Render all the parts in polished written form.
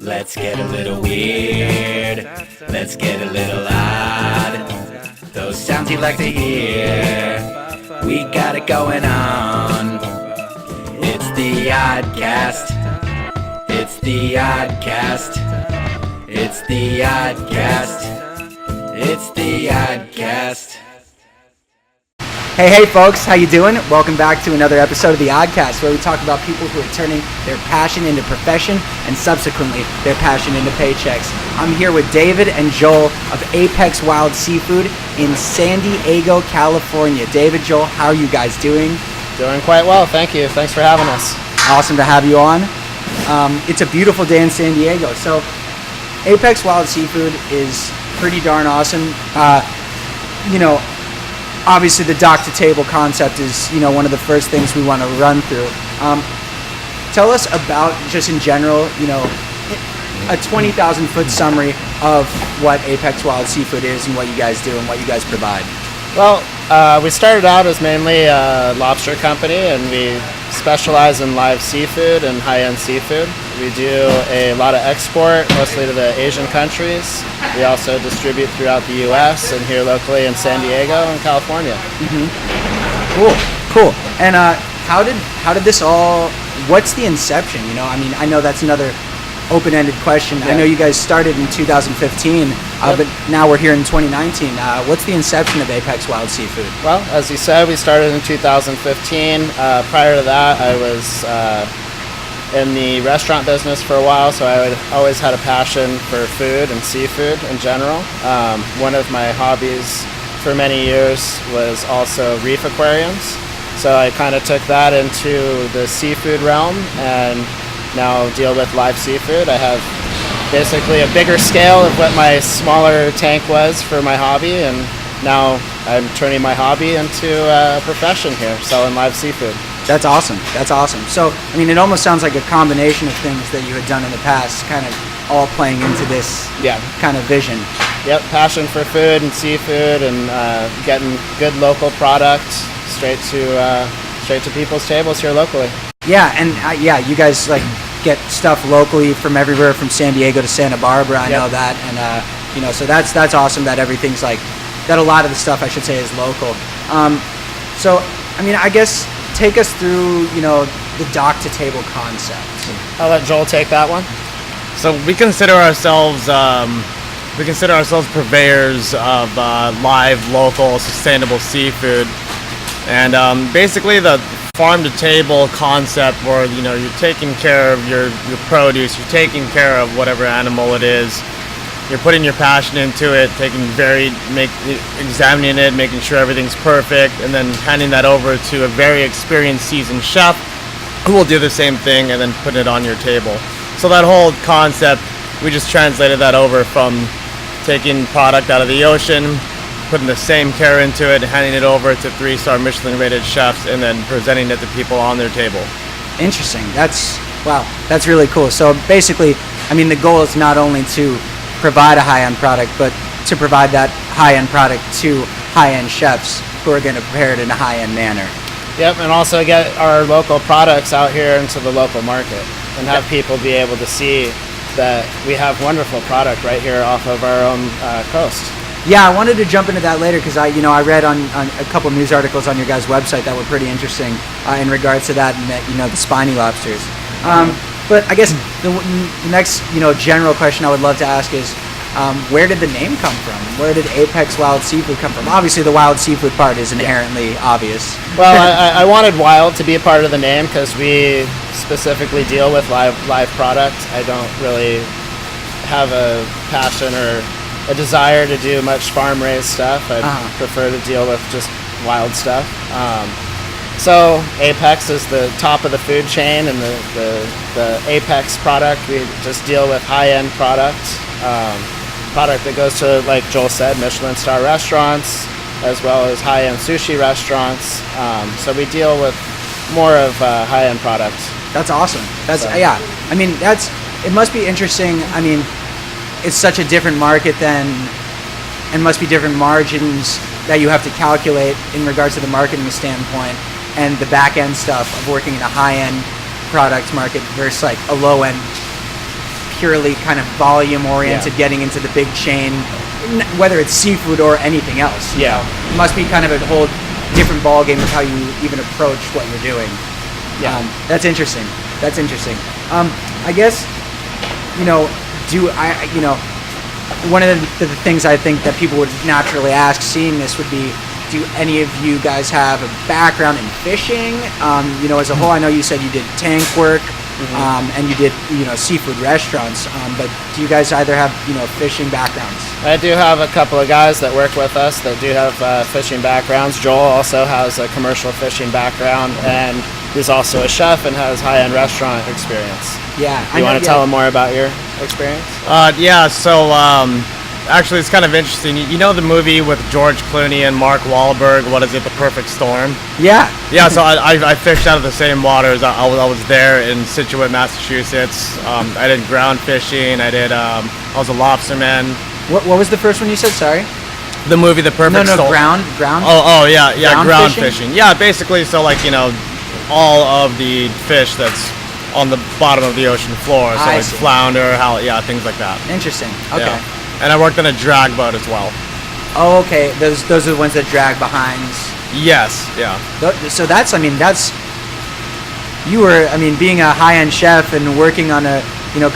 Let's get a little weird. Let's get a little odd. Those sounds you like to hear. We got it going on. It's the Oddcast. It's the Oddcast. It's the Oddcast. It's the Oddcast. Hey folks, how you doing? Welcome back to another episode of the Oddcast, where we talk about people who are turning their passion into profession and subsequently their passion into paychecks. I'm here with David and Joel of Apex Wild Seafood in San Diego, California. David, Joel, how are you guys doing? Doing quite well, thank you. Thanks for having us. Awesome to have you on. It's a beautiful day in San Diego. So Apex Wild Seafood is pretty darn awesome. Obviously the dock-to-table concept is, one of the first things we want to run through. Tell us about, just in general, a 20,000-foot summary of what Apex Wild Seafood is and what you guys do and what you guys provide. Well, we started out as mainly a lobster company, and we specialize in live seafood and high-end seafood. We do a lot of export, mostly to the Asian countries. We also distribute throughout the U.S. and here locally in San Diego and California. Mm-hmm. Cool. And how did this all? What's the inception? I know that's another open-ended question. Yeah. I know you guys started in 2015, but now we're here in 2019. What's the inception of Apex Wild Seafood? Well, as you said, we started in 2015. Prior to that, I was in the restaurant business for a while, so I always had a passion for food and seafood in general. One of my hobbies for many years was also reef aquariums, so I kind of took that into the seafood realm and now deal with live seafood. I have basically a bigger scale of what my smaller tank was for my hobby, and now I'm turning my hobby into a profession here, selling live seafood. That's awesome. So, it almost sounds like a combination of things that you had done in the past, kind of all playing into this kind of vision. Yep, passion for food and seafood, and getting good local product straight to people's tables here locally. Yeah, and you guys get stuff locally from everywhere, from San Diego to Santa Barbara. I know that, and so that's awesome that everything's that. A lot of the stuff, I should say, is local. I guess take us through the dock to table concept. I'll let Joel take that one. So we consider ourselves purveyors of live, local, sustainable seafood, and basically the farm to table concept, where you're taking care of your produce, you're taking care of whatever animal it is, you're putting your passion into it, examining it, making sure everything's perfect, and then handing that over to a very experienced seasoned chef who will do the same thing and then put it on your table. So that whole concept, we just translated that over from taking product out of the ocean, putting the same care into it, handing it over to 3-star Michelin rated chefs, and then presenting it to people on their table. Interesting. That's really cool. So basically, the goal is not only to provide a high-end product, but to provide that high-end product to high-end chefs who are going to prepare it in a high-end manner. Yep, and also get our local products out here into the local market and have people be able to see that we have wonderful product right here off of our own coast. Yeah, I wanted to jump into that later because I read on a couple news articles on your guys' website that were pretty interesting in regards to that, and the spiny lobsters. But I guess the next general question I would love to ask is, where did the name come from? Where did Apex Wild Seafood come from? Obviously, the wild seafood part is inherently obvious. Well, I wanted wild to be a part of the name because we specifically deal with live product. I don't really have a passion or a desire to do much farm-raised stuff. I prefer to deal with just wild stuff. So Apex is the top of the food chain, and the Apex product, we just deal with high-end product that goes to, like Joel said, Michelin star restaurants, as well as high-end sushi restaurants. So we deal with more of high-end product. That's awesome. It must be interesting. It's such a different market and must be different margins that you have to calculate in regards to the marketing standpoint. and the back end stuff of working in a high end product market versus like a low end, purely kind of volume oriented, getting into the big chain, whether it's seafood or anything else. You know? It must be kind of a whole different ball game of how you even approach what you're doing. That's interesting. I guess, one of the things I think that people would naturally ask seeing this would be, do any of you guys have a background in fishing? As a whole, I know you said you did tank work, and you did, seafood restaurants, but do you guys either have, fishing backgrounds? I do have a couple of guys that work with us that do have fishing backgrounds. Joel also has a commercial fishing background, and he's also a chef and has high-end restaurant experience. Yeah. You want to tell him more about your experience? Actually, it's kind of interesting. You know the movie with George Clooney and Mark Wahlberg, what is it, The Perfect Storm? Yeah. Yeah, so I fished out of the same waters. I was there in Situate, Massachusetts. I did ground fishing. I was a lobsterman. What was the first one you said? Sorry. The movie The Perfect Storm. Ground. Oh yeah, ground fishing. Yeah, basically, so all of the fish that's on the bottom of the ocean floor. So like flounder, things like that. Interesting. Okay. Yeah. And I worked on a drag boat as well. Oh, okay. Those are the ones that drag behind. Yes. Yeah. So being a high-end chef and working on a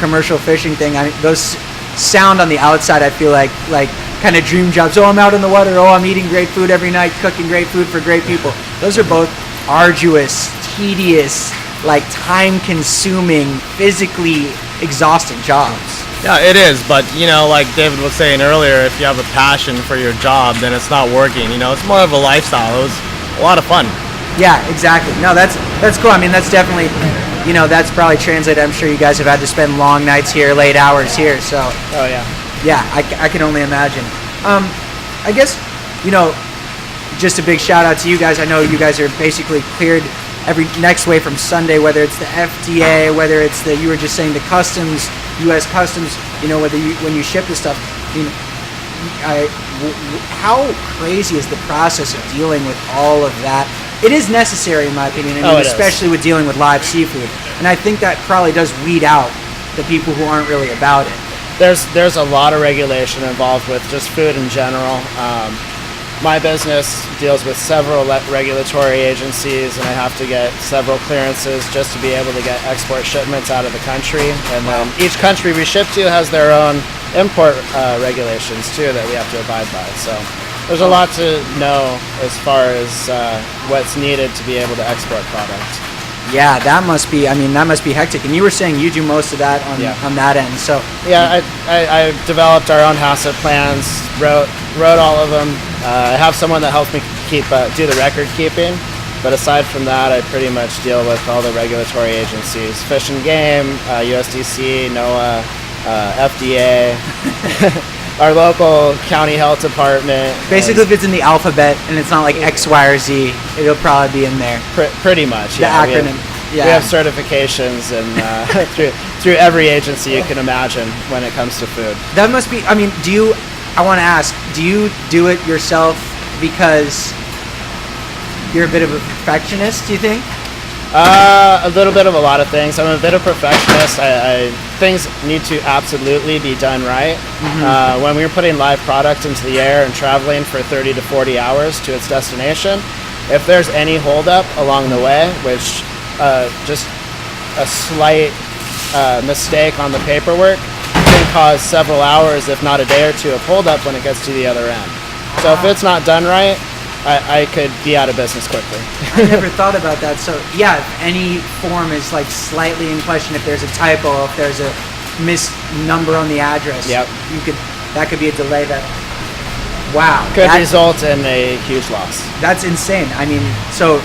commercial fishing thing. Those sound on the outside, I feel like kind of dream jobs. Oh, I'm out in the water. Oh, I'm eating great food every night, cooking great food for great people. Those are both arduous, tedious, time-consuming, physically exhausting jobs. Yeah, it is, but like David was saying earlier, if you have a passion for your job, then it's not working. It's more of a lifestyle. It was a lot of fun. Yeah, exactly. No, that's cool. That's definitely, that's probably translated. I'm sure you guys have had to spend long nights here, late hours here. So. Oh yeah. Yeah, I can only imagine. I guess, just a big shout out to you guys. I know you guys are basically cleared every next way from Sunday, whether it's the FDA, whether it's you were just saying the customs, U.S. Customs, when you ship this stuff. How crazy is the process of dealing with all of that? It is necessary, in my opinion, especially with dealing with live seafood. And I think that probably does weed out the people who aren't really about it. There's a lot of regulation involved with just food in general. My business deals with several regulatory agencies, and I have to get several clearances just to be able to get export shipments out of the country. And then each country we ship to has their own import regulations too that we have to abide by. So there's a lot to know as far as what's needed to be able to export product. Yeah, that must be hectic. And you were saying you do most of that on that end. So yeah, I developed our own HACCP plans, wrote all of them. I have someone that helps me do the record keeping, but aside from that, I pretty much deal with all the regulatory agencies: Fish and Game, USDC, NOAA, FDA, our local county health department. Basically, if it's in the alphabet and it's not like X, Y, or Z, it'll probably be in there. Pretty much, the acronym. We have certifications and through every agency you can imagine when it comes to food. That must be. I want to ask, do you do it yourself because you're a bit of a perfectionist, do you think? A little bit of a lot of things. I'm a bit of a perfectionist. Things need to absolutely be done right. Mm-hmm. When we were putting live product into the air and traveling for 30 to 40 hours to its destination, if there's any holdup along the way, which just a slight mistake on the paperwork can cause several hours, if not a day or two, of holdup when it gets to the other end. So if it's not done right, I could be out of business quickly. I never thought about that. So yeah, if any form is slightly in question, if there's a typo, if there's a missed number on the address, that could be a delay that. Wow. Could result in a huge loss. That's insane. So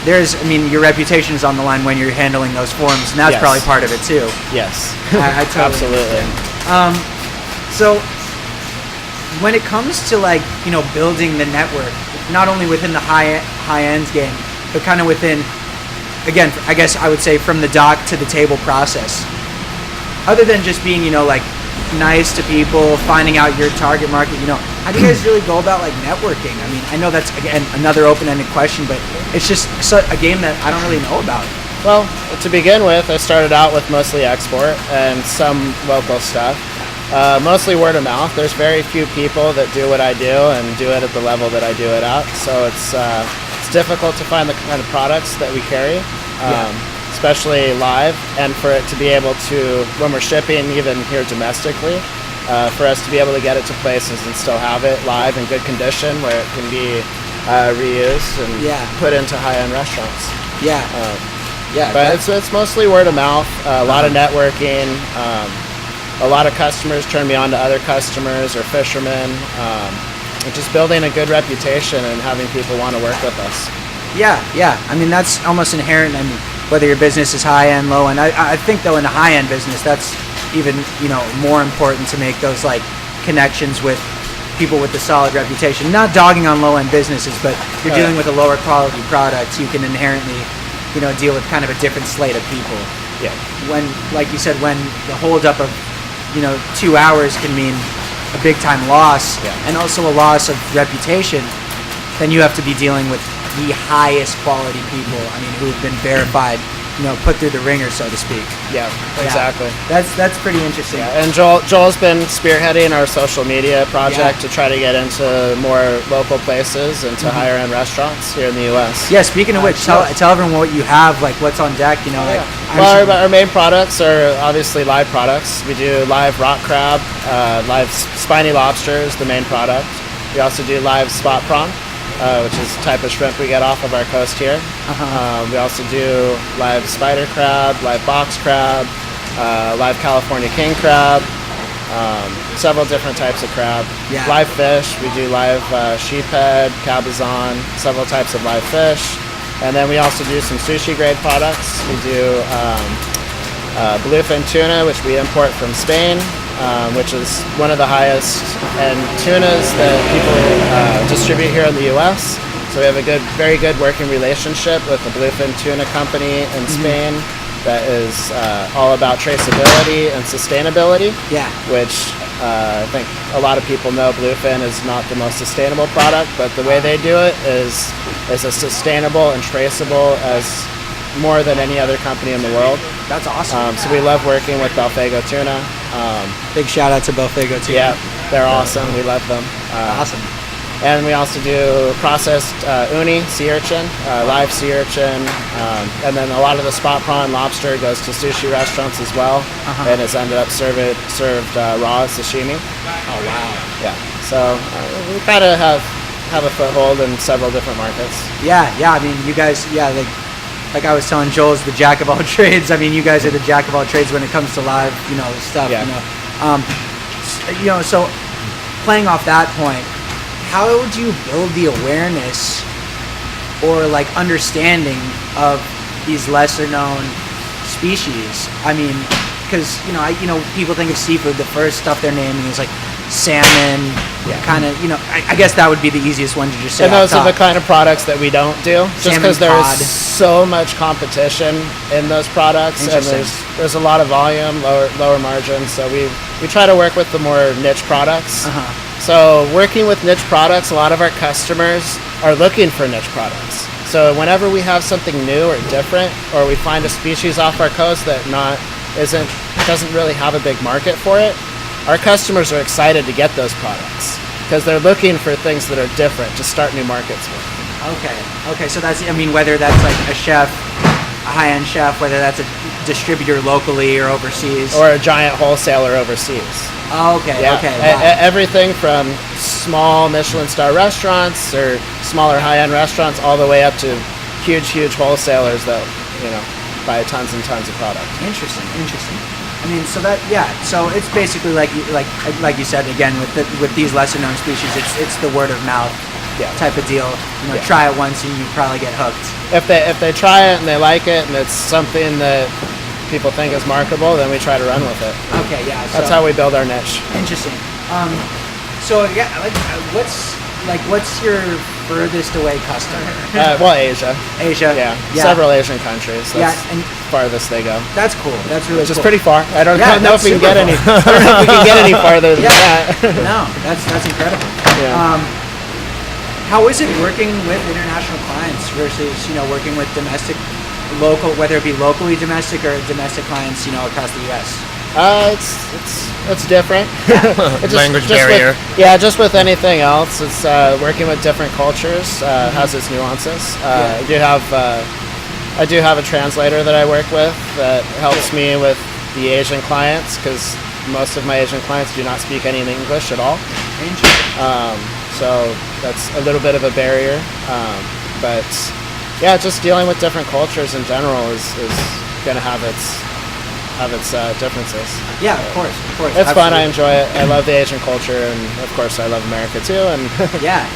your reputation is on the line when you're handling those forms, and that's probably part of it too. Yes. I totally absolutely. So when it comes to building the network, not only within the high end game, but kind of within, again, I guess I would say from the dock to the table process. Other than just being nice to people, finding out your target market. How do you guys really go about like networking? I mean, I know that's again another open-ended question, but it's just a game that I don't really know about. Well, to begin with, I started out with mostly export and some local stuff. Mostly word of mouth. There's very few people that do what I do and do it at the level that I do it at. So it's difficult to find the kind of products that we carry, especially live, and for it to be able to, when we're shipping even here domestically, for us to be able to get it to places and still have it live in good condition where it can be reused and put into high-end restaurants. But it's mostly word of mouth, a lot of networking. A lot of customers turn me on to other customers or fishermen. And just building a good reputation and having people want to work with us. Yeah. I mean, that's almost inherent. I mean, whether your business is high-end, low-end. I think, though, in the high-end business, that's even, more important to make those, like, connections with people with a solid reputation. Not dogging on low-end businesses, but you're dealing with a lower quality product. You can inherently, deal with kind of a different slate of people. Yeah. When, like you said, when the holdup of 2 hours can mean a big time loss and also a loss of reputation, then you have to be dealing with the highest quality people. I mean, who've been verified, put through the ringer, so to speak. Yeah, exactly. That's pretty interesting. Yeah, and Joel's been spearheading our social media project to try to get into more local places and to higher end restaurants here in the U.S. Yeah, speaking of which, tell everyone what you have, like what's on deck. Well, our main products are obviously live products. We do live rock crab, live spiny lobster is the main product. We also do live spot prawn, which is a type of shrimp we get off of our coast here. We also do live spider crab, live box crab, live California king crab, several different types of crab. Live fish, we do live sheephead, cabezon, several types of live fish. And then we also do some sushi grade products. We do bluefin tuna, which we import from Spain, which is one of the highest end tunas that people distribute here in the U.S. So we have a very good working relationship with the bluefin tuna company in Spain that is all about traceability and sustainability. Which I think a lot of people know bluefin is not the most sustainable product, but the way they do it is as sustainable and traceable as more than any other company in the world. That's awesome. So we love working with Belfago Tuna. Big shout out to Belfago Tuna. Yeah, they're awesome. We love them. Awesome. And we also do processed uni, sea urchin, live sea urchin, and then a lot of the spot prawn lobster goes to sushi restaurants as well, and it's ended up served raw as sashimi. Oh wow! Yeah, so we kind of have a foothold in several different markets. Yeah. I mean, you guys, like I was telling Joel's the jack of all trades. I mean, you guys are the jack of all trades when it comes to live, stuff. So playing off that point, how would you build the awareness or like understanding of these lesser known species? I mean, because people think of seafood, the first stuff they're naming is like salmon, kind of. I guess that would be the easiest one to just say. And those are the kind of products that we don't do, just because there's so much competition in those products, and there's a lot of volume, lower margins. So we try to work with the more niche products. So working with niche products, a lot of our customers are looking for niche products. So whenever we have something new or different, or we find a species off our coast that doesn't really have a big market for it, our customers are excited to get those products because they're looking for things that are different to start new markets with. Okay. So that's, whether that's like a chef, a high-end chef, whether that's a distributor locally or overseas, or a giant wholesaler overseas. Okay. Wow. Everything from small Michelin star restaurants or smaller high-end restaurants all the way up to huge wholesalers that buy tons and tons of product. Interesting. So it's basically like you said again with these lesser known species, it's the word of mouth type of deal. Try it once and you probably get hooked. If they try it and they like it and it's something that people think is marketable, then we try to run with it. Okay, yeah. That's how we build our niche. Interesting. What's your furthest away customer? Well, Asia. Asia. Yeah. Several Asian countries. That's and farthest they go. that's cool. That's really Which is cool. pretty far. I don't know that's if we can super get any. far. I don't know if we can get any farther than that. No, that's incredible. Yeah. How is it working with international clients versus working with local, whether it be locally domestic or domestic clients across the U.S.? It's different. It's Language barrier. Just with anything else, it's working with different cultures has its nuances. I do have a translator that I work with that helps me with the Asian clients because most of my Asian clients do not speak any English at all. So that's a little bit of a barrier. But yeah, just dealing with different cultures in general is going to have its differences. Yeah, of course. It's fun. I enjoy it. I love the Asian culture, and of course, I love America too. And yeah,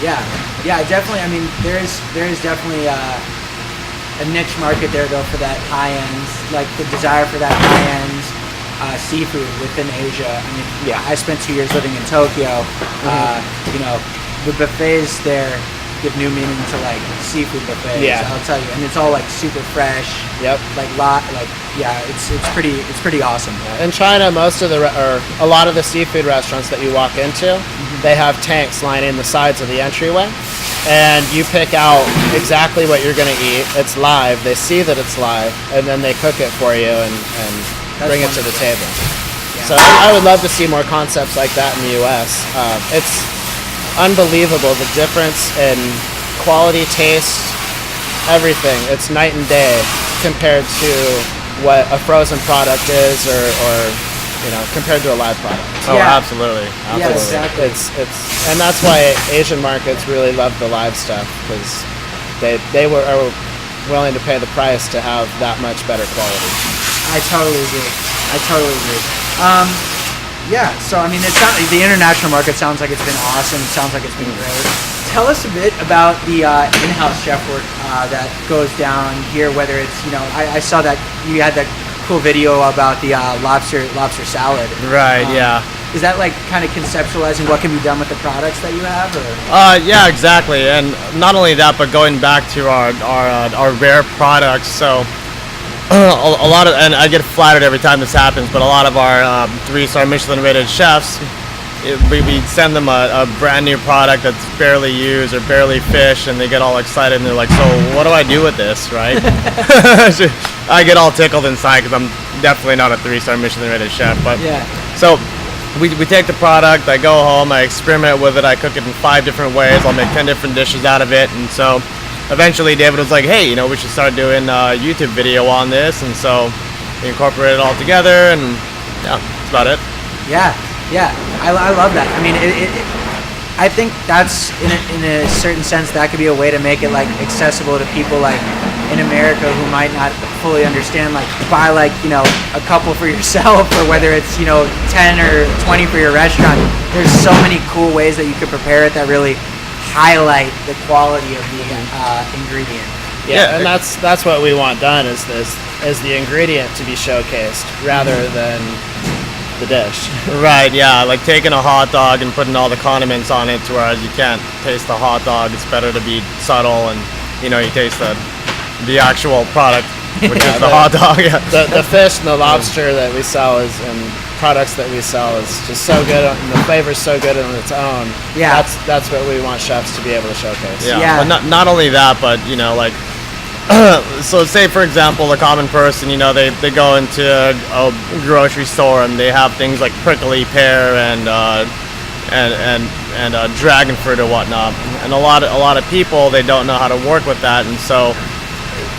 definitely. I mean, there is definitely a niche market there though for that high end, like the desire for that high end seafood within Asia. I mean, I spent 2 years living in Tokyo. The buffets there give new meaning to like seafood buffets. I'll tell you, and it's all like super fresh. Yep. It's pretty awesome. In China, most of a lot of the seafood restaurants that you walk into, they have tanks lining the sides of the entryway, and you pick out exactly what you're going to eat. It's live. They see that it's live, and then they cook it for you and bring it to the table. Yeah. So I would love to see more concepts like that in the U.S. It's unbelievable the difference in quality, taste, everything. It's night and day compared to what a frozen product is or compared to a live product. Absolutely. Yeah, exactly. It's and that's why Asian markets really love the live stuff because they are willing to pay the price to have that much better quality. I totally agree. So I mean, the international market sounds like it's been awesome. It sounds like it's been great. Tell us a bit about the in-house chef work that goes down here. Whether it's I saw that you had that cool video about the lobster salad. Right. Yeah. Is that like kind of conceptualizing what can be done with the products that you have? Or? Yeah, exactly. And not only that, but going back to our rare products. So. A lot of, and I get flattered every time this happens, but a lot of our 3-star Michelin-rated chefs, we send them a brand new product that's barely used or barely fished, and they get all excited and they're like, "So what do I do with this?" Right? I get all tickled inside because I'm definitely not a 3-star Michelin-rated chef. But so we take the product, I go home, I experiment with it, I cook it in 5 different ways. I'll make 10 different dishes out of it, and so. Eventually, David was like, "Hey, we should start doing a YouTube video on this," and so we incorporated it all together, and that's about it. Yeah, I love that. I mean, I think that's in a certain sense that could be a way to make it like accessible to people like in America who might not fully understand. Like buy a couple for yourself, or whether it's 10 or 20 for your restaurant. There's so many cool ways that you could prepare it that really highlight the quality of the ingredient. And that's what we want done is the ingredient to be showcased rather than the dish. Right, yeah, like taking a hot dog and putting all the condiments on it, whereas you can't taste the hot dog. It's better to be subtle and you taste the actual product, which is the hot dog. Yeah. The fish and the lobster that we sell and products that we sell is just so good, and the flavor's so good on its own. Yeah, that's what we want chefs to be able to showcase. But not only that, but like so say for example a common person, they go into a grocery store and they have things like prickly pear and dragon fruit or whatnot, and a lot of people, they don't know how to work with that, and so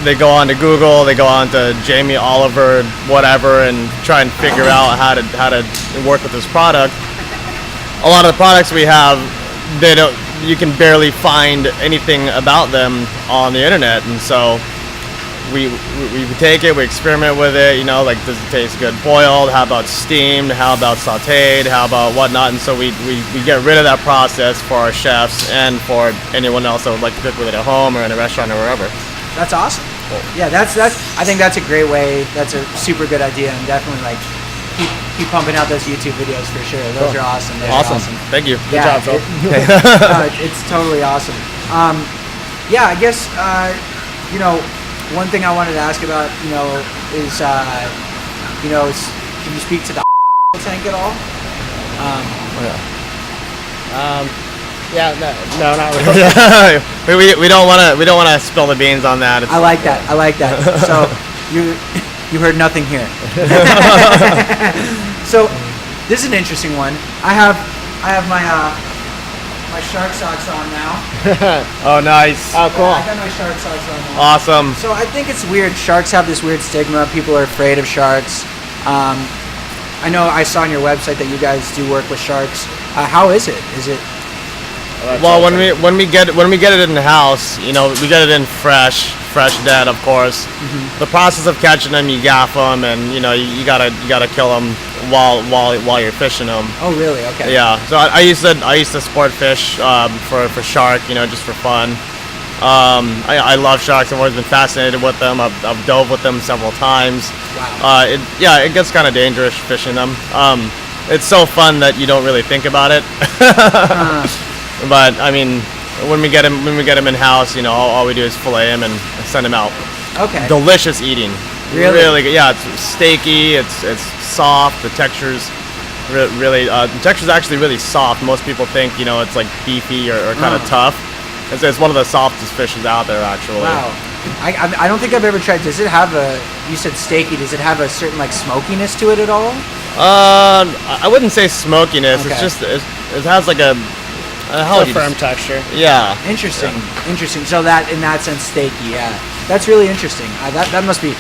they go on to Google, they go on to Jamie Oliver, whatever, and try and figure out how to work with this product. A lot of the products we have, you can barely find anything about them on the internet, and so we take it, we experiment with it, like does it taste good boiled, how about steamed, how about sauteed, how about whatnot, and so we get rid of that process for our chefs and for anyone else that would like to cook with it at home or in a restaurant or wherever. That's awesome. Yeah, that's. I think that's a great way. That's a super good idea, and definitely keep pumping out those YouTube videos for sure. Those are awesome. Those are awesome. Thank you. Good job, Phil. It's totally awesome. Yeah, I guess one thing I wanted to ask about is can you speak to the tank at all? Yeah, no, not really. we don't want to spill the beans on that. I like that. So you heard nothing here. So this is an interesting one. I have my shark socks on now. Oh, nice. Oh, cool. I got my shark socks on now. Awesome. So I think it's weird. Sharks have this weird stigma. People are afraid of sharks. I know I saw on your website that you guys do work with sharks. How is it? Is it? Well, when we get it in the house, we get it in fresh dead, of course. Mm-hmm. The process of catching them, you gaff them, and you gotta kill them while you're fishing them. Oh, really? Okay. Yeah. So I used to sport fish for shark, just for fun. I love sharks. I've always been fascinated with them. I've dove with them several times. Wow. It gets kind of dangerous fishing them. It's so fun that you don't really think about it. But I mean, when we get them in house, all we do is fillet them and send them out. Okay. Delicious eating. Really Good. Yeah, it's steaky. It's soft. The texture's really. The texture's actually really soft. Most people think it's like beefy or kind of tough. It's one of the softest fishes out there, actually. Wow. I don't think I've ever tried. Does it have you said steaky, does it have a certain smokiness to it at all? I wouldn't say smokiness. Okay. It's just it has like a firm texture. Yeah. Interesting. So that in that sense, steaky. Yeah, that's really interesting. That must be.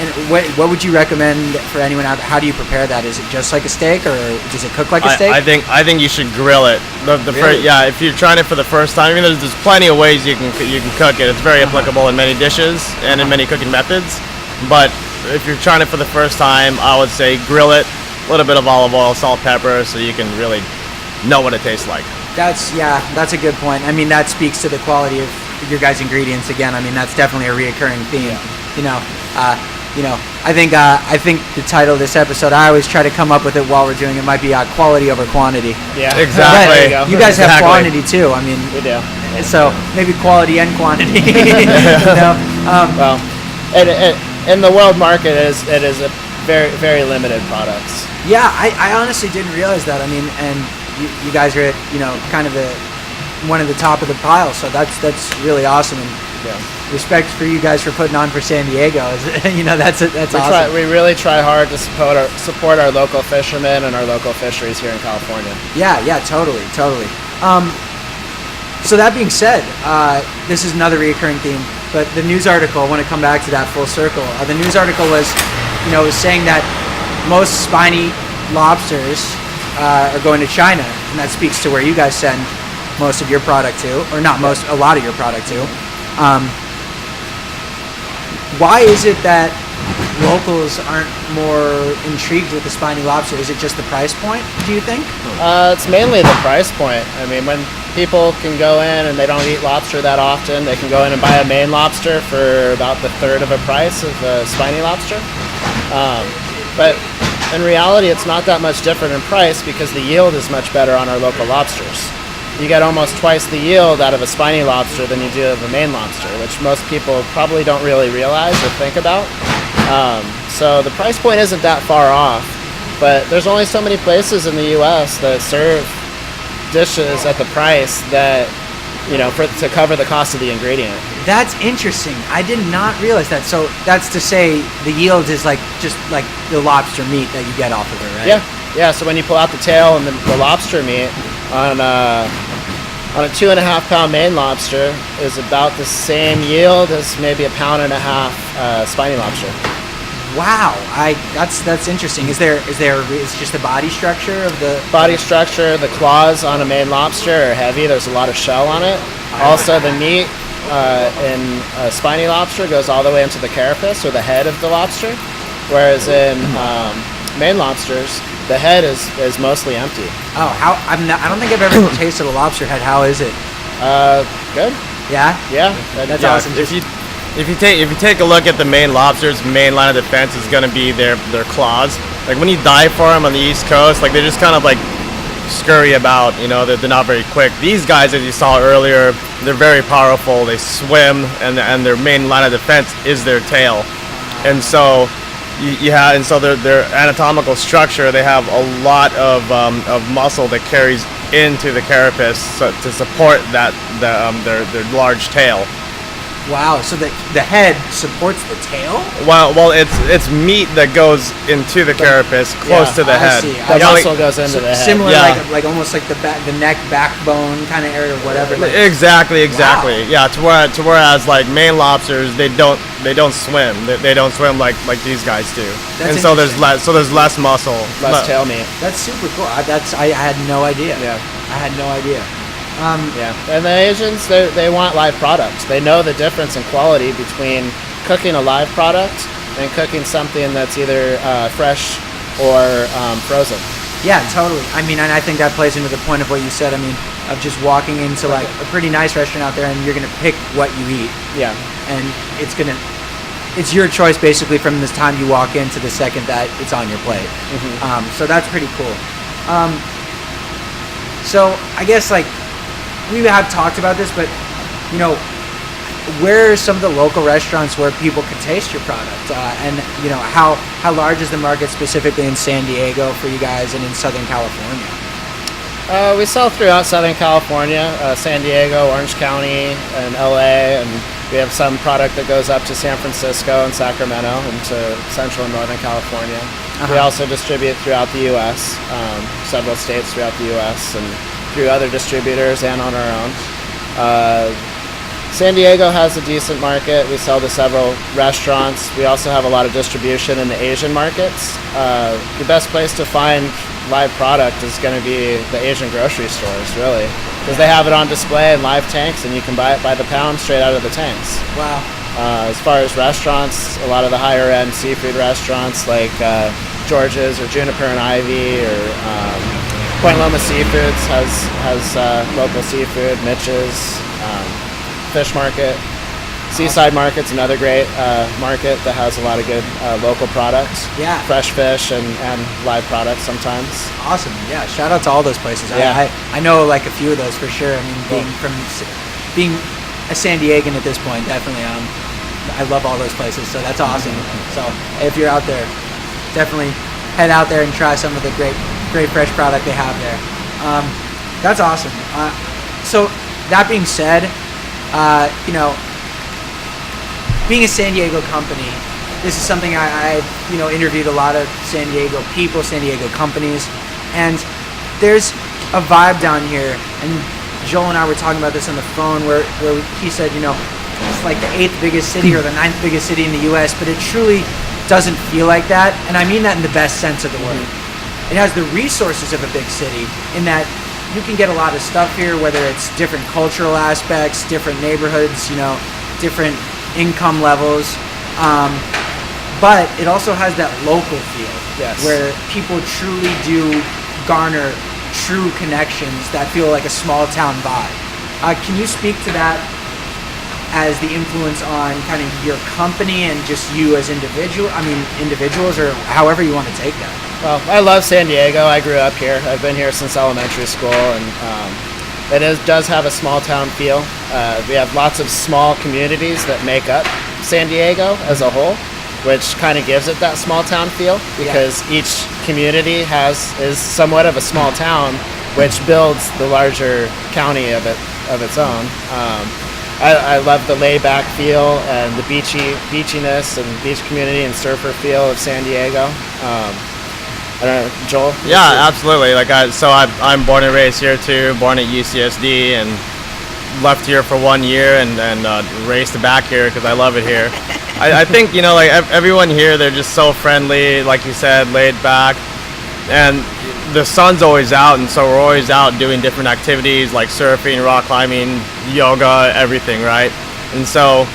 And what would you recommend for anyone out there? How do you prepare that? Is it just like a steak, or does it cook like a steak? I think you should grill it. Really? If you're trying it for the first time, there's plenty of ways you can cook it. It's very applicable in many dishes and in many cooking methods. But if you're trying it for the first time, I would say grill it. A little bit of olive oil, salt, pepper, so you can really know what it tastes like. That's a good point. I mean, that speaks to the quality of your guys' ingredients. Again, I mean, that's definitely a reoccurring theme. I think the title of this episode, I always try to come up with it while we're doing it, might be quality over quantity. Yeah, exactly. You guys have quantity too. I mean, we do. So maybe quality and quantity. Well, in the world market, it is a very, very limited products. Yeah, I honestly didn't realize that. I mean, and you guys are at kind of one of the top of the pile, so that's really awesome. And respect for you guys for putting on for San Diego. That's awesome. We really try hard to support our local fishermen and our local fisheries here in California. Yeah, totally. So that being said, this is another recurring theme. But the news article, I want to come back to that full circle. The news article was saying that most spiny lobsters are going to China, and that speaks to where you guys send most of your product to, or not most, a lot of your product to. Why is it that locals aren't more intrigued with the spiny lobster? Is it just the price point, do you think? It's mainly the price point. I mean, when people can go in and they don't eat lobster that often, they can go in and buy a Maine lobster for about the third of a price of a spiny lobster. But in reality, it's not that much different in price because the yield is much better on our local lobsters. You get almost twice the yield out of a spiny lobster than you do of a Maine lobster, which most people probably don't really realize or think about. So the price point isn't that far off, but there's only so many places in the U.S. that serve dishes at the price that, to cover the cost of the ingredient. That's interesting. I did not realize that. So that's to say the yield is just like the lobster meat that you get off of it, right? Yeah. So when you pull out the tail and the lobster meat on a 2.5 pound Maine lobster is about the same yield as maybe 1.5 pound spiny lobster. Wow, that's interesting. Is just the body structure of the body structure? The claws on a Maine lobster are heavy. There's a lot of shell on it. Also, the meat in a spiny lobster goes all the way into the carapace or the head of the lobster, whereas in Maine lobsters, the head is mostly empty. Oh, I don't think I've ever tasted a lobster head. How is it? Good. Yeah. That's awesome. If you take a look at the Maine lobsters, main line of defense is going to be their claws. Like when you dive for them on the East Coast, they're just kind of scurry about. They're not very quick. These guys, as you saw earlier, they're very powerful. They swim, and their main line of defense is their tail. And so their anatomical structure, they have a lot of muscle that carries into the carapace to support their large tail. Wow, so the head supports the tail? Well, it's meat that goes into the carapace, close to the head. See. The muscle goes into the head. Similar, Yeah. like almost like the neck, backbone kind of area, or whatever. Exactly. Wow. Yeah, to whereas like Maine lobsters, they don't swim. They don't swim like these guys do. That's and so there's less muscle, Less tail meat. That's super cool. I had no idea. Yeah. I had no idea. Yeah, and the Asians, they want live products. They know the difference in quality between cooking a live product and cooking something that's either fresh or frozen. Yeah, totally. I mean, and I think that plays into the point of what you said. I mean, of just walking into like a pretty nice restaurant out there, and you're gonna pick what you eat, Yeah, and it's your choice basically from the time you walk in to the second that it's on your plate. So that's pretty cool. So I guess like we have talked about this, but where are some of the local restaurants where people can taste your product, and how large is the market specifically in San Diego for you guys and in Southern California? we sell throughout Southern California, San Diego, Orange County, and LA, and we have some product that goes up to San Francisco and Sacramento and to Central and Northern California. We also distribute throughout the U.S., several states throughout the U.S., and through other distributors and on our own. San Diego has a decent market. We sell to several restaurants. We also have a lot of distribution in the Asian markets. The best place to find live product is going to be the Asian grocery stores, really, because they have it on display in live tanks, and you can buy it by the pound straight out of the tanks. Wow. As far as restaurants, a lot of the higher end seafood restaurants like George's or Juniper and Ivy or Point Loma Seafoods has local seafood. Mitch's, Fish Market, Seaside Market's another great market that has a lot of good local products. Yeah. Fresh fish and live products sometimes. Awesome. Yeah. Shout out to all those places. Yeah. I know like a few of those for sure. I mean, being a San Diegan at this point, definitely. I love all those places. So that's awesome. So if you're out there, definitely head out there and try some of the great fresh product they have there. That's awesome. So that being said, being a San Diego company, this is something I've interviewed a lot of San Diego people, San Diego companies, and there's a vibe down here. And Joel and I were talking about this on the phone where he said, it's like the 8th biggest city or the 9th biggest city in the U.S., but it truly doesn't feel like that. And I mean that in the best sense of the word. It has the resources of a big city in that you can get a lot of stuff here, whether it's different cultural aspects, different neighborhoods, different income levels. But it also has that local feel, Yes. where people truly do garner true connections that feel like a small town vibe. Can you speak to that as the influence on kind of your company and just you as individuals, or however you want to take that? Well, I love San Diego. I grew up here. I've been here since elementary school, and does have a small town feel. We have lots of small communities that make up San Diego as a whole, which kind of gives it that small town feel, because each community is somewhat of a small town, which builds the larger county of its own. I love the laid-back feel and the beachiness and beach community and surfer feel of San Diego. I don't know, Joel? Yeah, absolutely. I'm born and raised here too. Born at UCSD and left here for 1 year and raced back here because I love it here. I think everyone here, they're just so friendly, like you said, laid back, and the sun's always out, and so we're always out doing different activities like surfing, rock climbing, yoga, everything, right? And so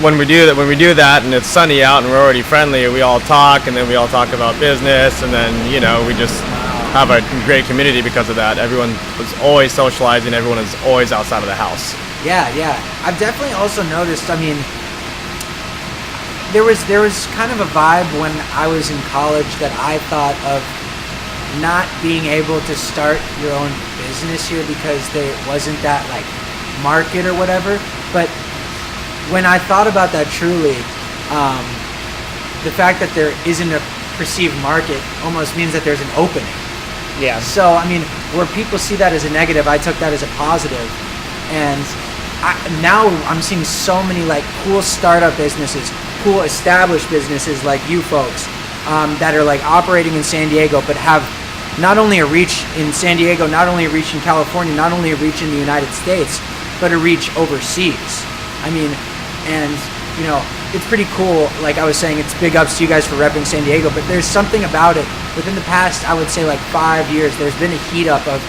when we do that and it's sunny out and we're already friendly, we all talk, and then we all talk about business, and then we just have a great community because of that. Everyone is always socializing. Everyone is always outside of the house. Yeah. I've definitely also noticed. I mean, there was kind of a vibe when I was in college that I thought of not being able to start your own business here because there wasn't that like market or whatever. But when I thought about that truly, the fact that there isn't a perceived market almost means that there's an opening. Yeah. So, I mean, where people see that as a negative, I took that as a positive. And now I'm seeing so many like cool startup businesses, cool established businesses like you folks that are like operating in San Diego, but have not only a reach in San Diego, not only a reach in California, not only a reach in the United States, but a reach overseas. I mean, and you know, it's pretty cool. Like I was saying, it's big ups to you guys for repping San Diego, but there's something about it. Within the past, I would say like 5 years, there's been a heat up of,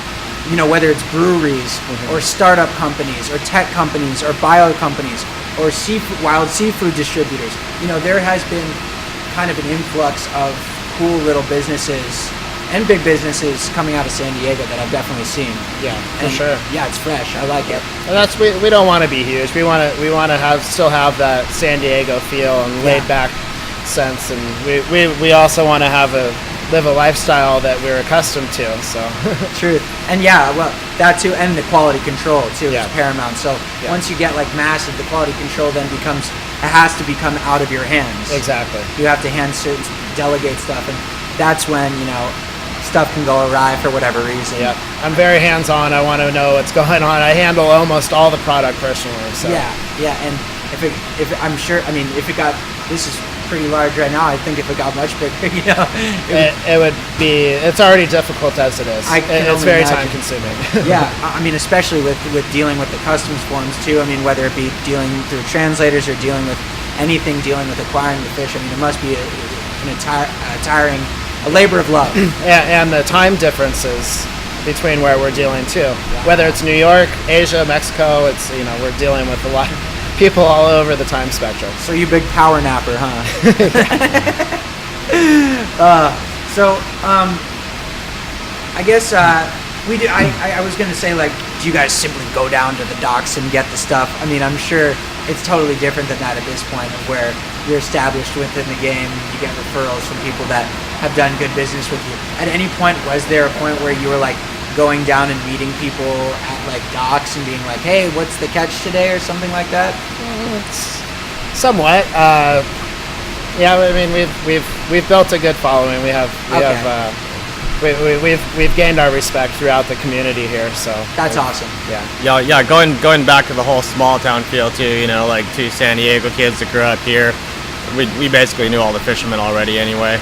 you know, whether it's breweries or startup companies or tech companies or bio companies or wild seafood distributors. You know, there has been kind of an influx of cool little businesses and big businesses coming out of San Diego that I've definitely seen. Yeah, for And, sure. Yeah, it's fresh. I like it. And that's we don't want to be huge. We want to still have that San Diego feel and laid back sense, and we also want to live a lifestyle that we're accustomed to. So Truth. And yeah, well, that too, and the quality control too is paramount. So once you get like massive, the quality control then it has to become out of your hands. exactly. You have to delegate stuff, and that's when, you know, stuff can go awry for whatever reason. Yeah, I'm very hands-on. I want to know what's going on. I handle almost all the product personally. So Yeah, and I'm sure, I mean, if it got, this is pretty large right now. I think if it got much bigger, you know, it would be. It's already difficult as it is. It's very imagine. time-consuming. Yeah, I mean, especially with dealing with the customs forms too. I mean, whether it be dealing through translators or dealing with anything, dealing with acquiring the fish. I mean, it must be tiring. A labor of love. And the time differences between where we're dealing too. Wow. Whether it's New York, Asia, Mexico, it's, you know, we're dealing with a lot of people all over the time spectrum. So you big power napper, huh? I guess we do. I was gonna say, like, do you guys simply go down to the docks and get the stuff? I mean, I'm sure it's totally different than that at this point, of where you're established within the game. You get referrals from people that have done good business with you. At any point, was there a point where you were like going down and meeting people at like docks and being like, "Hey, what's the catch today?" or something like that? Somewhat. Yeah, I mean, we've built a good following. We've gained our respect throughout the community here. So that's awesome. Yeah. Going back to the whole small town feel too. You know, like two San Diego kids that grew up here. We basically knew all the fishermen already anyway.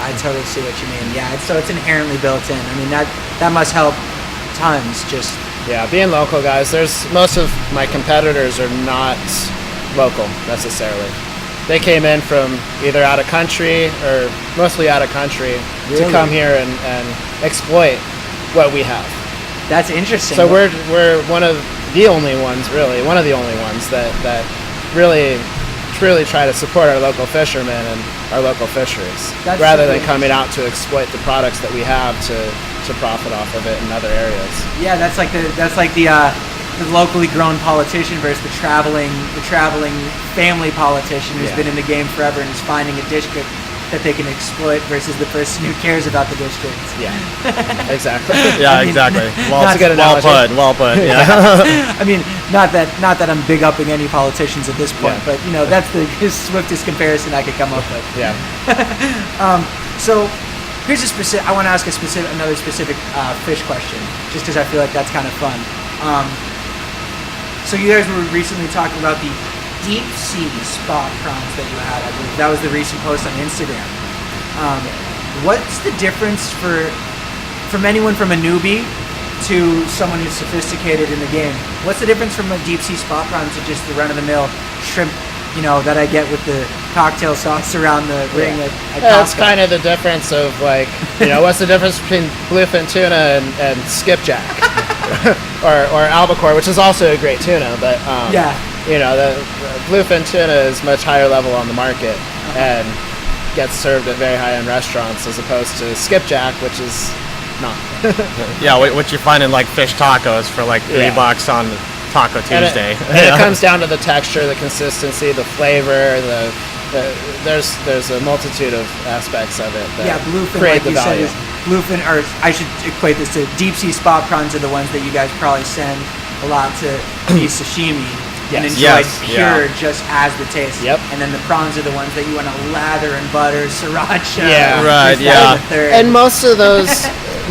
I totally see what you mean. Yeah, so it's inherently built in. I mean, that must help tons. Just being local, guys. Most of my competitors are not local necessarily. They came in from either out of country or mostly out of country to come here and exploit what we have. That's interesting. So we're one of the only ones that really truly try to support our local fishermen and our local fisheries, rather than coming out to exploit the products that we have to profit off of it in other areas. Yeah, that's like the locally grown politician versus the traveling family politician who's been in the game forever and is finding a district that they can exploit versus the person who cares about the district. Yeah, exactly. Yeah, exactly. Well put. Yeah. I mean, not that I'm big upping any politicians at this point, but you know, that's the swiftest comparison I could come up with. Yeah. So here's I want to ask another specific fish question, just because I feel like that's kind of fun. So you guys were recently talking about the deep sea spot prawns that you had. I believe that was the recent post on Instagram. What's the difference from anyone from a newbie to someone who's sophisticated in the game? What's the difference from a deep sea spot prawn to just the run-of-the-mill shrimp, you know, that I get with the cocktail sauce around the ring at Costco? That's kind of the difference of, like, you know, what's the difference between bluefin tuna and skipjack or albacore, which is also a great tuna, but you know, the bluefin tuna is much higher level on the market and gets served at very high-end restaurants, as opposed to skipjack, which is not. Yeah, what you find in like fish tacos for like $3 on Taco Tuesday. And it comes down to the texture, the consistency, the flavor, there's a multitude of aspects of it that Yeah, bluefin, create like the you said, value. is bluefin, or I should equate this to deep sea spot prawns are the ones that you guys probably send a lot to be sashimi and Yes. enjoy Yes, pure yeah. just as the taste. Yep. And then the prawns are the ones that you want to lather in butter, sriracha. Yeah. Right, this, that, yeah. and the third. And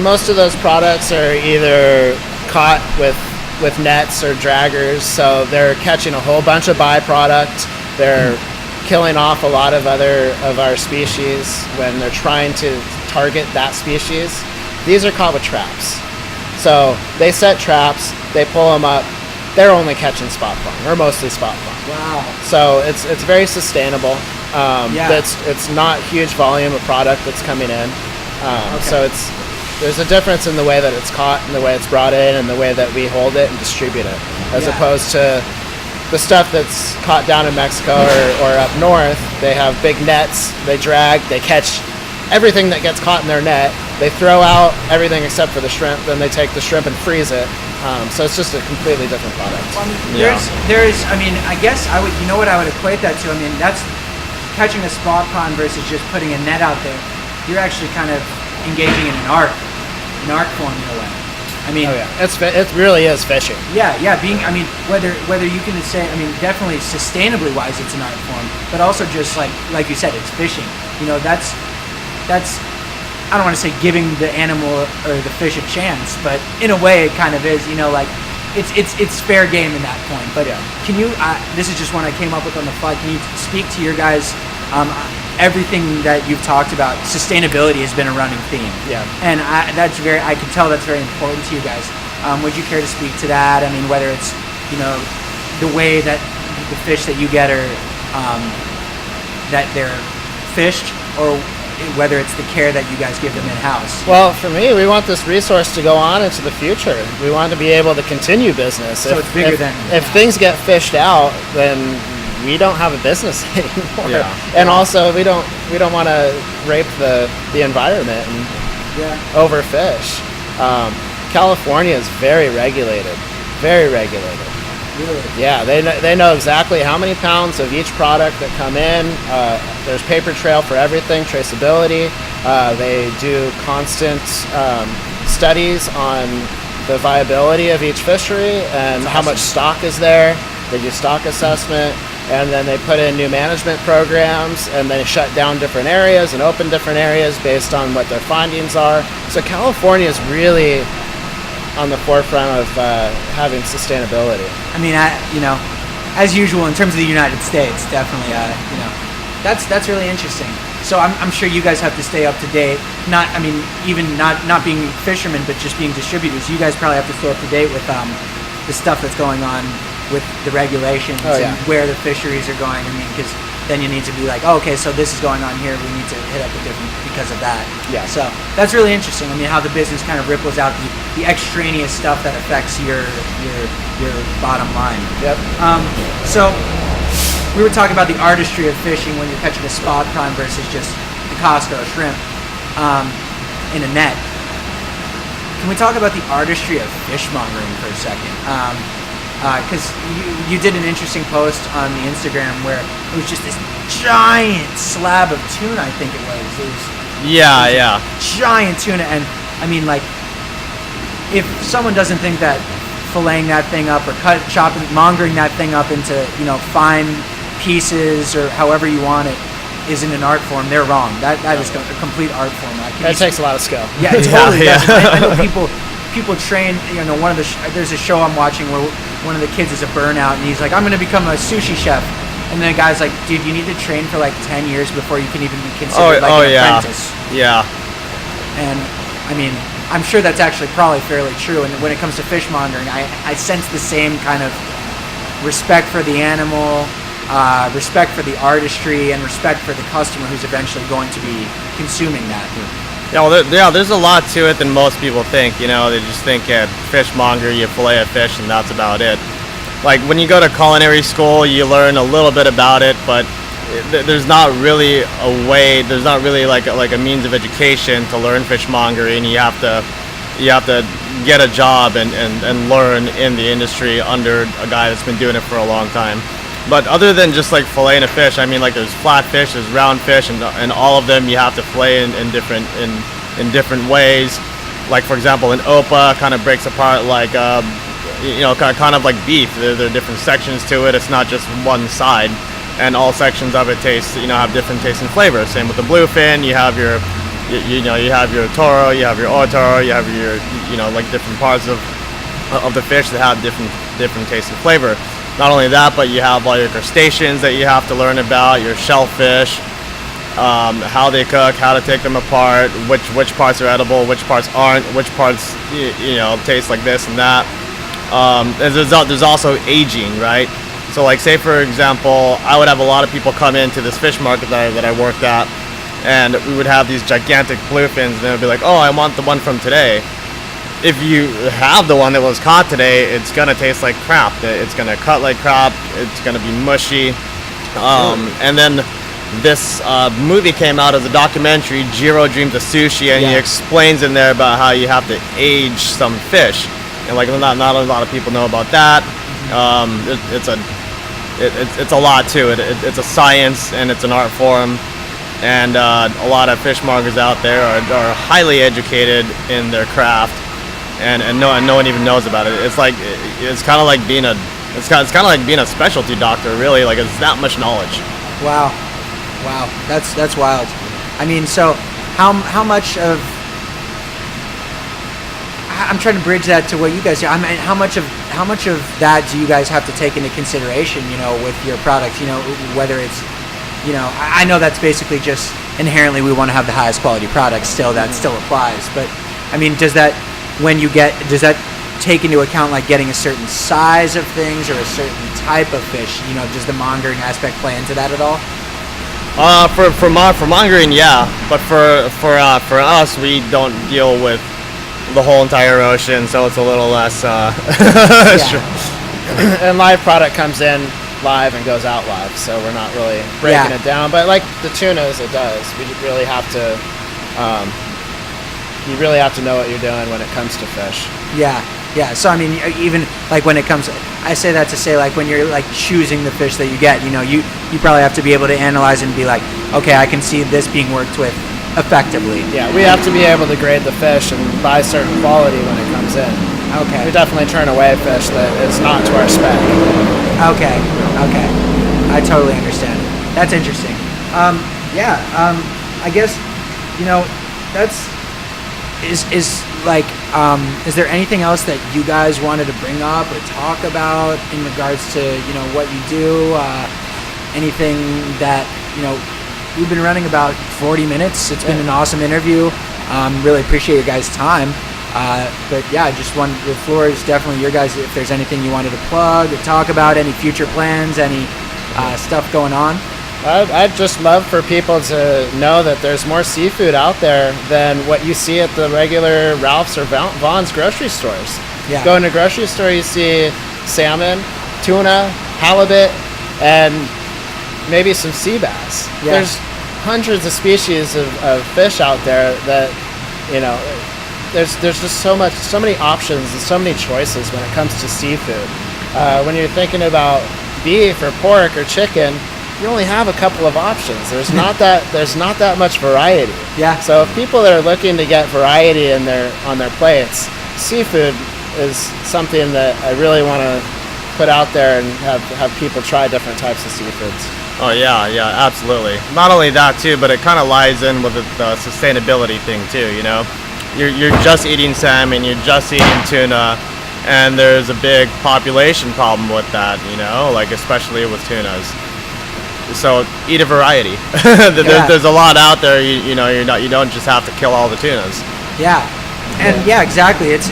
most of those products are either caught with nets or draggers, so they're catching a whole bunch of byproduct. They're killing off a lot of our species when they're trying to target that species. These are caught with traps. So they set traps, they pull them up. They're only catching spot prawn, or mostly spot prawn. Wow. So it's very sustainable. Yeah. It's not huge volume of product that's coming in. So there's a difference in the way that it's caught and the way it's brought in and the way that we hold it and distribute it, as Yeah. opposed to the stuff that's caught down in Mexico or up north. They have big nets, they drag, they catch everything that gets caught in their net. They throw out everything except for the shrimp, then they take the shrimp and freeze it. So it's just a completely different product. Well, I mean, Yeah. there's, I mean, I guess I would, you know what I would equate that to? I mean, that's catching a spot prawn versus just putting a net out there. You're actually kind of engaging in an art form in a way. I mean, Oh yeah, it really is fishing. yeah, being, I mean, whether you can say, I mean, definitely sustainably wise, it's an art form, but also just like you said, it's fishing. You know, that's, I don't want to say giving the animal or the fish a chance, but in a way it kind of is. You know, like it's fair game in that point. But Yeah. can you? This is just one I came up with on the fly. Can you speak to your guys? Everything that you've talked about, sustainability has been a running theme. Yeah. And I can tell that's very important to you guys. Would you care to speak to that? I mean, whether it's, you know, the way that the fish that you get are that they're fished, or whether it's the care that you guys give them in-house. Well, for me, we want this resource to go on into the future. We want to be able to continue business. So it's bigger than- if things get fished out, then we don't have a business anymore. Yeah. And also, we don't want to rape the environment and Yeah. overfish. California is very regulated. Very regulated. Really? Yeah, they know exactly how many pounds of each product that come in. There's paper trail for everything, traceability. They do constant studies on the viability of each fishery and how much stock is there. They do stock assessment, and then they put in new management programs, and they shut down different areas and open different areas based on what their findings are. So California is really on the forefront of having sustainability. I mean, you know, as usual in terms of the United States, definitely, you know, that's really interesting. So I'm sure you guys have to stay up to date. Not, I mean, even not being fishermen, but just being distributors. You guys probably have to stay up to date with the stuff that's going on with the regulations Oh, yeah. and where the fisheries are going. I mean, because then you need to be like, oh, okay, so this is going on here. We need to hit up a different because of that. Yeah. So that's really interesting. I mean, how the business kind of ripples out the extraneous stuff that affects your bottom line. Yep. So we were talking about the artistry of fishing when you're catching a spot prawn versus just the Costco shrimp in a net. Can we talk about the artistry of fishmongering for a second? Because you did an interesting post on the Instagram where it was just this giant slab of tuna, I think it was. It was Yeah. giant tuna, and I mean, like, if someone doesn't think that filleting that thing up or mongering that thing up into, you know, fine pieces or however you want it isn't an art form, they're wrong. That is a complete art form. That takes a lot of skill. Yeah, it totally Yeah, does. yeah. I know people train. You know, there's a show I'm watching where one of the kids is a burnout, and he's like, I'm going to become a sushi chef. And then the guy's like, dude, you need to train for like 10 years before you can even be considered an yeah. apprentice. Yeah. And I mean, I'm sure that's actually probably fairly true. And when it comes to fishmongering, I sense the same kind of respect for the animal, respect for the artistry, and respect for the customer who's eventually going to be consuming that. Yeah, well, there's a lot to it than most people think. You know, they just think fishmonger, you fillet a fish, and that's about it. Like when you go to culinary school, you learn a little bit about it, but there's not really a way. There's not really like a means of education to learn fishmongering. You have to get a job and learn in the industry under a guy that's been doing it for a long time. But other than just like filleting a fish, I mean, like there's flat fish, there's round fish, and all of them you have to fillet in different ways. Like for example, an opa kind of breaks apart like kind of like beef. There are different sections to it. It's not just one side, and all sections of it have different taste and flavor. Same with the bluefin. You have your you have your toro, you have your otoro, you have your like different parts of the fish that have different taste and flavor. Not only that, but you have all your crustaceans that you have to learn about, your shellfish, how they cook, how to take them apart, which parts are edible, which parts aren't, which parts taste like this and that. There's also aging, right? So like say for example, I would have a lot of people come into this fish market that I worked at, and we would have these gigantic bluefins, and they would be like, oh, I want the one from today. If you have the one that was caught today, it's gonna taste like crap. It's gonna cut like crap. It's gonna be mushy. And then this movie came out as a documentary, Jiro Dreams of Sushi, and he explains in there about how you have to age some fish, and like not a lot of people know about that. It's a lot to it. It's a science and it's an art form, and a lot of fish marketers out there are highly educated in their craft. And no one even knows about it. It's kind of like being a specialty doctor, really. Like it's that much knowledge. Wow, that's wild. I mean, so how much of I'm trying to bridge that to what you guys do. I mean, how much of that do you guys have to take into consideration? With your product, whether it's I know that's basically just inherently we want to have the highest quality product. Still, that still applies. But I mean, does that take into account like getting a certain size of things or a certain type of fish? Does the mongering aspect play into that at all? For mongering, yeah, but for us, we don't deal with the whole entire ocean, so it's a little less. And live product comes in live and goes out live, so we're not really breaking it down. But like the tunas, it does. We really have to. You really have to know what you're doing when it comes to fish. Yeah. So I mean, even like when it comes, I say that to say like when you're like choosing the fish that you get, you probably have to be able to analyze and be like, okay, I can see this being worked with effectively. Yeah, we have to be able to grade the fish and buy certain quality when it comes in. Okay. We definitely turn away fish that is not to our spec. Okay. I totally understand. That's interesting. I guess that's. Is there anything else that you guys wanted to bring up or talk about in regards to what you do? Anything that we've been running about 40 minutes. It's been an awesome interview. Really appreciate your guys' time. But yeah, the floor is definitely your guys. If there's anything you wanted to plug or talk about, any future plans, any stuff going on. I'd just love for people to know that there's more seafood out there than what you see at the regular Ralph's or Vaughn's grocery stores. Yeah. Go in a grocery store, you see salmon, tuna, halibut, and maybe some sea bass. Yeah. There's hundreds of species of fish out there that, there's just so many options and so many choices when it comes to seafood. When you're thinking about beef or pork or chicken, you only have a couple of options. There's not that much variety. Yeah. So if people that are looking to get variety on their plates, seafood is something that I really want to put out there and have people try different types of seafoods. Oh yeah, absolutely. Not only that too, but it kind of lies in with the sustainability thing too. You're just eating salmon, you're just eating tuna, and there's a big population problem with that. Like especially with tunas. So eat a variety. There's a lot out there. You don't just have to kill all the tunas. Yeah, and yeah, exactly. It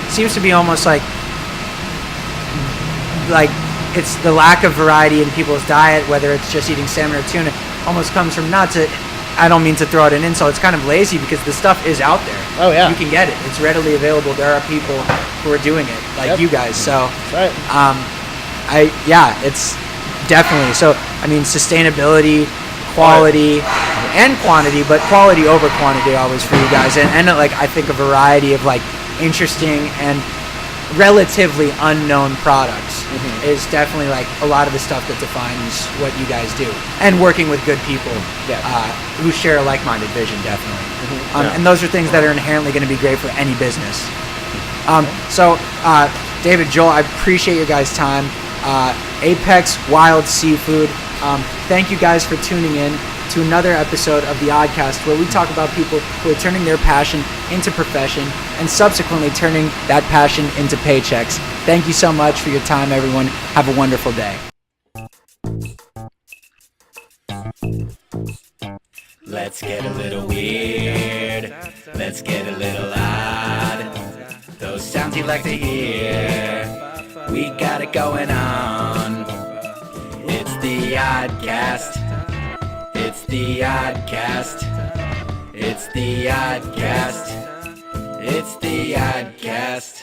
seems to be almost like it's the lack of variety in people's diet, whether it's just eating salmon or tuna, almost comes from I don't mean to throw out an insult. It's kind of lazy because the stuff is out there. Oh yeah, you can get it. It's readily available. There are people who are doing it, like you guys. So that's right. It's definitely. So I mean, sustainability, quality, and quantity, but quality over quantity always for you guys. And like I think a variety of like interesting and relatively unknown products is definitely like a lot of the stuff that defines what you guys do, and working with good people who share a like-minded vision, definitely. And those are things that are inherently going to be great for any business. So David, Joel, I appreciate your guys' time. Apex Wild Seafood, thank you guys for tuning in to another episode of the ODDCAST, where we talk about people who are turning their passion into profession and subsequently turning that passion into paychecks. Thank you so much for your time, everyone. Have a wonderful day. Let's get a little weird. Let's get a little odd. Those sounds you like to hear. We got it going on. It's the ODDCAST. It's the ODDCAST. It's the ODDCAST. It's the ODDCAST.